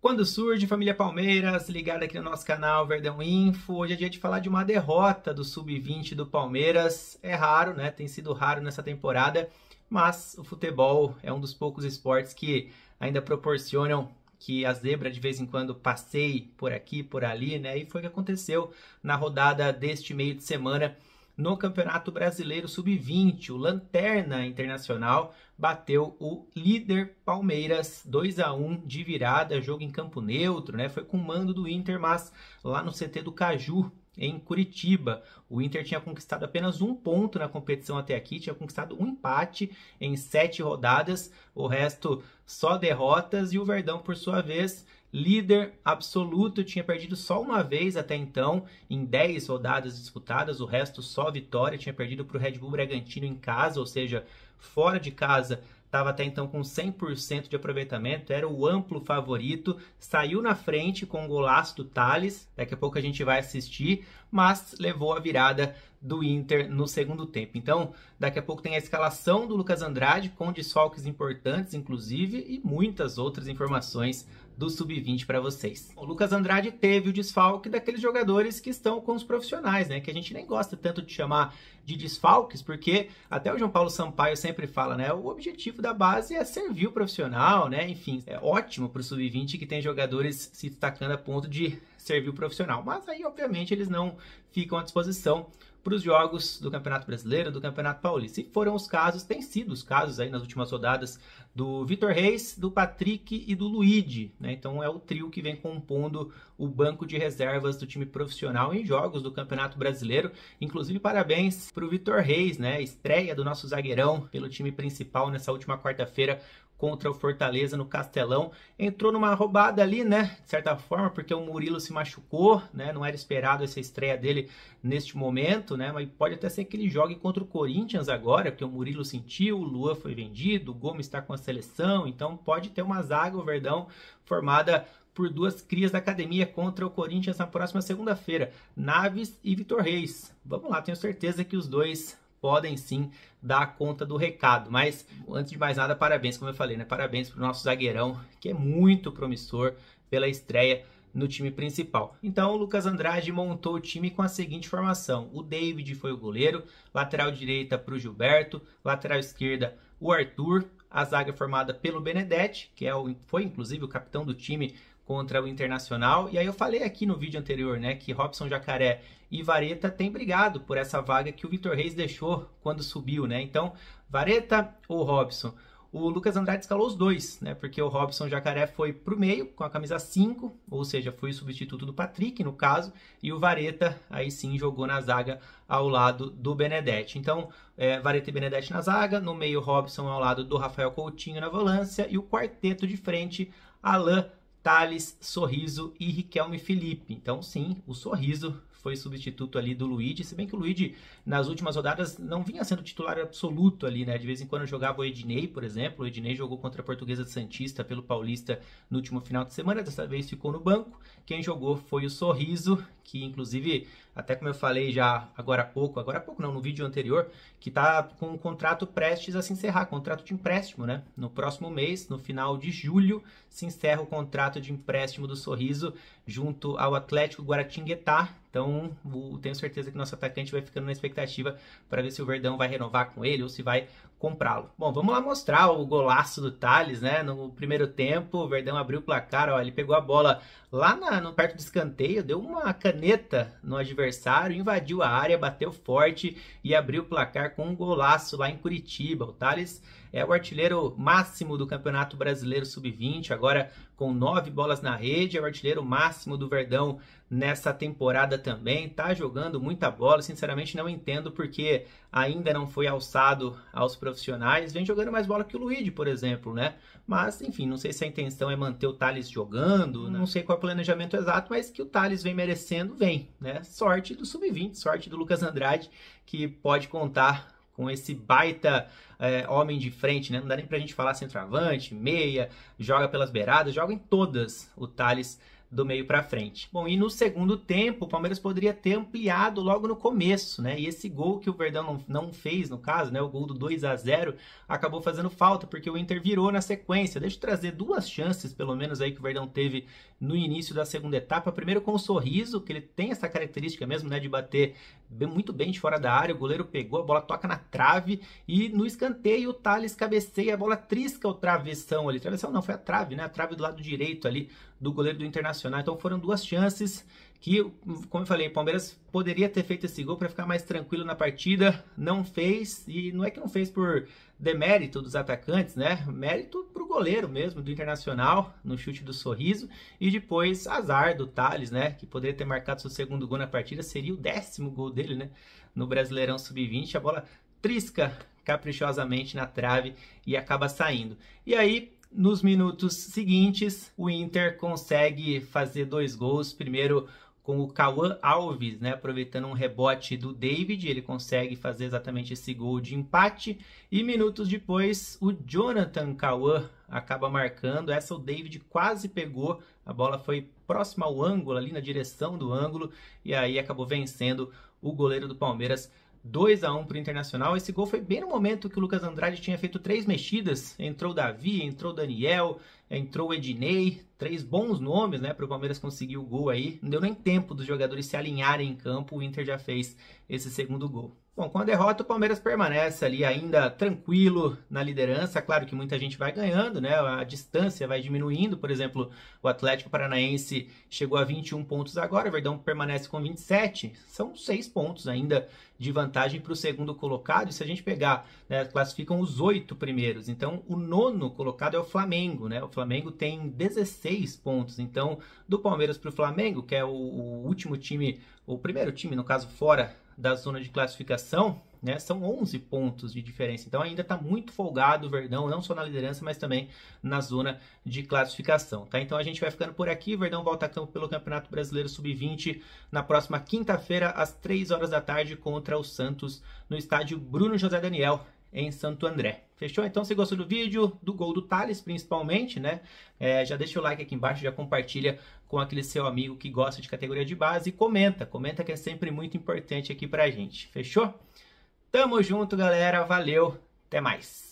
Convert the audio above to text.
Quando surge, família Palmeiras, ligada aqui no nosso canal Verdão Info. Hoje é dia de falar de uma derrota do Sub-20 do Palmeiras. É raro, né? Tem sido raro nessa temporada, mas o futebol é um dos poucos esportes que ainda proporcionam que a zebra de vez em quando passeie por aqui, por ali, né? E foi o que aconteceu na rodada deste meio de semana no Campeonato Brasileiro Sub-20. O Lanterna Internacional bateu o líder Palmeiras 2-1 de virada, jogo em campo neutro, né? Foi com o mando do Inter, mas lá no CT do Caju, em Curitiba. O Inter tinha conquistado apenas um ponto na competição até aqui, tinha conquistado um empate em 7 rodadas, o resto só derrotas, e o Verdão, por sua vez, líder absoluto, tinha perdido só uma vez até então, em 10 rodadas disputadas, o resto só vitória, tinha perdido para o Red Bull Bragantino em casa, ou seja, fora de casa, estava até então com 100% de aproveitamento, era o amplo favorito, saiu na frente com o golaço do Tales, daqui a pouco a gente vai assistir, mas levou a virada do Inter no segundo tempo. Então, daqui a pouco tem a escalação do Lucas Andrade, com desfalques importantes, inclusive, e muitas outras informações do Sub-20 para vocês. O Lucas Andrade teve o desfalque daqueles jogadores que estão com os profissionais, né? Que a gente nem gosta tanto de chamar de desfalques, porque até o João Paulo Sampaio sempre fala, né? O objetivo da base é servir o profissional, né? Enfim, é ótimo para o Sub-20 que tem jogadores se destacando a ponto de servir o profissional. Mas aí, obviamente, eles não ficam à disposição para os jogos do Campeonato Brasileiro, do Campeonato Paulista. E foram os casos, têm sido os casos aí nas últimas rodadas do Vitor Reis, do Patrick e do Luigi, né? Então é o trio que vem compondo o banco de reservas do time profissional em jogos do Campeonato Brasileiro. Inclusive, parabéns para o Vitor Reis, né? Estreia do nosso zagueirão pelo time principal nessa última quarta-feira contra o Fortaleza no Castelão. Entrou numa roubada ali, né, de certa forma, porque o Murilo se machucou, né, não era esperado essa estreia dele neste momento, né, mas pode até ser que ele jogue contra o Corinthians agora, porque o Murilo sentiu, o Luan foi vendido, o Gomes está com a seleção, então pode ter uma zaga, o Verdão, formada por duas crias da academia contra o Corinthians na próxima segunda-feira, Naves e Vitor Reis. Vamos lá, tenho certeza que os dois podem sim dar conta do recado, mas antes de mais nada, parabéns, como eu falei, né? Parabéns para o nosso zagueirão, que é muito promissor pela estreia no time principal. Então, o Lucas Andrade montou o time com a seguinte formação: o David foi o goleiro, lateral direita para o Gilberto, lateral esquerda o Arthur, a zaga formada pelo Benedetti, que foi inclusive o capitão do time contra o Internacional. E aí eu falei aqui no vídeo anterior, né, que Robson Jacaré e Vareta têm brigado por essa vaga que o Vitor Reis deixou quando subiu, né? Então, Vareta ou Robson? O Lucas Andrade escalou os dois, né? Porque o Robson Jacaré foi pro meio com a camisa 5, ou seja, foi o substituto do Patrick, no caso, e o Vareta aí sim jogou na zaga ao lado do Benedetti. Então, Vareta e Benedetti na zaga, no meio Robson ao lado do Rafael Coutinho na volância, e o quarteto de frente, Alain, Tales, Sorriso e Riquelme Felipe. Então, sim, o Sorriso foi substituto ali do Luigi, se bem que o Luigi nas últimas rodadas não vinha sendo titular absoluto ali, né? De vez em quando jogava o Ednei, por exemplo. O Ednei jogou contra a Portuguesa de Santista pelo Paulista no último final de semana, dessa vez ficou no banco. Quem jogou foi o Sorriso, que inclusive, até como eu falei já agora há pouco não, no vídeo anterior, que tá com um contrato prestes a se encerrar, contrato de empréstimo, né? No próximo mês, no final de julho, se encerra o contrato de empréstimo do Sorriso junto ao Atlético Guaratinguetá. Então, tenho certeza que nosso atacante vai ficando na expectativa para ver se o Verdão vai renovar com ele ou se vai comprá-lo. Bom, vamos lá mostrar o golaço do Tales, né? No primeiro tempo, o Verdão abriu o placar, ó, ele pegou a bola lá perto do escanteio, deu uma caneta no adversário, invadiu a área, bateu forte e abriu o placar com um golaço lá em Curitiba. O Tales é o artilheiro máximo do Campeonato Brasileiro Sub-20, agora com 9 bolas na rede, é o artilheiro máximo do Verdão nessa temporada também, tá jogando muita bola, sinceramente não entendo porque ainda não foi alçado aos profissionais, vem jogando mais bola que o Luigi, por exemplo, né? Mas, enfim, não sei se a intenção é manter o Tales jogando, não sei qual é o planejamento exato, mas que o Tales vem merecendo, vem, né? Sorte do Sub-20, sorte do Lucas Andrade, que pode contar com esse baita homem de frente, né? Não dá nem pra gente falar centroavante, meia, joga pelas beiradas, joga em todas o Tales do meio para frente. Bom, e no segundo tempo, o Palmeiras poderia ter ampliado logo no começo, né? E esse gol que o Verdão não fez, no caso, né? O gol do 2-0, acabou fazendo falta, porque o Inter virou na sequência. Deixa eu trazer duas chances, pelo menos, aí que o Verdão teve no início da segunda etapa. Primeiro com o Sorriso, que ele tem essa característica mesmo, né? De bater muito bem de fora da área. O goleiro pegou, a bola toca na trave, e no escanteio o Tales cabeceia, a bola trisca o travessão ali. Travessão não, foi a trave, né? A trave do lado direito ali do goleiro do Internacional. Então foram duas chances que, como eu falei, o Palmeiras poderia ter feito esse gol para ficar mais tranquilo na partida, não fez, e não é que não fez por demérito dos atacantes, né? Mérito pro goleiro mesmo do Internacional, no chute do Sorriso, e depois azar do Tales, né? Que poderia ter marcado seu segundo gol na partida, seria o 10º gol dele, né? No Brasileirão Sub-20, a bola trisca caprichosamente na trave e acaba saindo. E aí, nos minutos seguintes, o Inter consegue fazer 2 gols. Primeiro com o Cauã Alves, né, aproveitando um rebote do David, ele consegue fazer exatamente esse gol de empate. E minutos depois, o Jonathan Cauã acaba marcando. Essa o David quase pegou, a bola foi próxima ao ângulo, ali na direção do ângulo, e aí acabou vencendo o goleiro do Palmeiras. 2-1 para o Internacional. Esse gol foi bem no momento que o Lucas Andrade tinha feito 3 mexidas. Entrou o Davi, entrou o Daniel, entrou o Ednei. 3 bons nomes, né, para o Palmeiras conseguir o gol aí. Não deu nem tempo dos jogadores se alinharem em campo. O Inter já fez esse segundo gol. Bom, com a derrota o Palmeiras permanece ali ainda tranquilo na liderança. Claro que muita gente vai ganhando, né? A distância vai diminuindo. Por exemplo, o Atlético Paranaense chegou a 21 pontos agora, o Verdão permanece com 27. São 6 pontos ainda de vantagem para o segundo colocado. E se a gente pegar, né, classificam os 8 primeiros. Então, o 9º colocado é o Flamengo, né? O Flamengo tem 16 pontos. Então, do Palmeiras para o Flamengo, que é o último time, o primeiro time, no caso, fora da zona de classificação, né, são 11 pontos de diferença. Então ainda está muito folgado o Verdão, não só na liderança, mas também na zona de classificação. Tá? Então a gente vai ficando por aqui. O Verdão volta a campo pelo Campeonato Brasileiro Sub-20 na próxima quinta-feira, às 3 horas da tarde, contra o Santos, no estádio Bruno José Daniel, em Santo André. Fechou? Então, se gostou do vídeo, do gol do Tales, principalmente, né? Já deixa o like aqui embaixo, já compartilha com aquele seu amigo que gosta de categoria de base e comenta que é sempre muito importante aqui pra gente. Fechou? Tamo junto, galera. Valeu. Até mais.